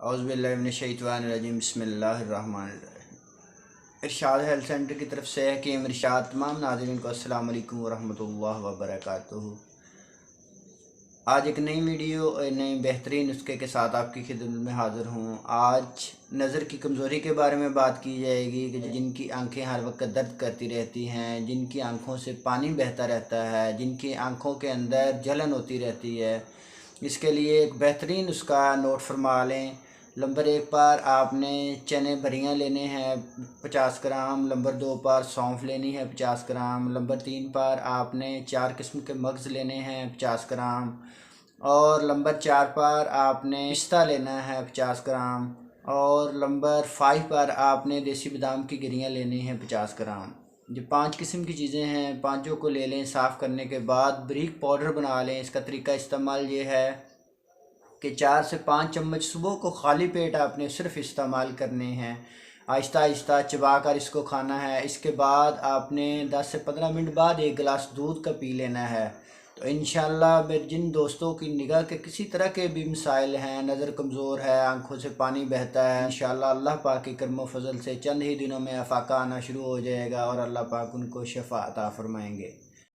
औज़ुबिल्लाहिमिनश्शैतानिर्रजीम बिस्मिल्लाहिर्रहमानिर्रहीम। इरशाद health centre की तरफ से हकीम इरशाद तमाम नाज़रीन को अस्सलाम वालेकुम वरहमतुल्लाहि वबरकातुहू। आज एक नई वीडियो और नई बेहतरीन नुस्खे के साथ आपकी खिदमत में हाज़िर हूँ। आज नज़र की कमज़ोरी के बारे में बात की जाएगी कि जिनकी आंखें हर वक्त दर्द करती रहती हैं, जिनकी आंखों से पानी बहता रहता है, जिनकी आंखों के अंदर जलन होती रहती है। इसके लिए एक बेहतरीन नुस्खा नोट फरमा लें। नंबर 1 पर आपने चने भरियाँ लेने हैं 50 ग्राम। नंबर 2 पर सौंफ लेनी है 50 ग्राम। नंबर 3 पर आपने 4 किस्म के मगज़ लेने हैं 50 ग्राम। और नंबर 4 पर आपने पिस्ता लेना है 50 ग्राम। और नंबर 5 पर आपने देसी बादाम की गिरियाँ लेनी हैं 50 ग्राम। ये 5 किस्म की चीज़ें हैं, पाँचों को ले लें। साफ़ करने के बाद बारीक पाउडर बना लें। इसका तरीका इस्तेमाल ये है कि 4 से 5 चम्मच सुबह को खाली पेट आपने सिर्फ इस्तेमाल करने हैं। आहिस्ता आहिस्ता चबा कर इसको खाना है। इसके बाद आपने 10 से 15 मिनट बाद एक गिलास दूध का पी लेना है। तो इंशाअल्लाह मेरे जिन दोस्तों की निगाह के किसी तरह के भी मसाइल हैं, नज़र कमज़ोर है, आंखों से पानी बहता है, इंशाअल्लाह अल्लाह पाक के करम फजल से चंद ही दिनों में अफाका आना शुरू हो जाएगा और अल्लाह पाक उनको शफा अता फरमाएंगे।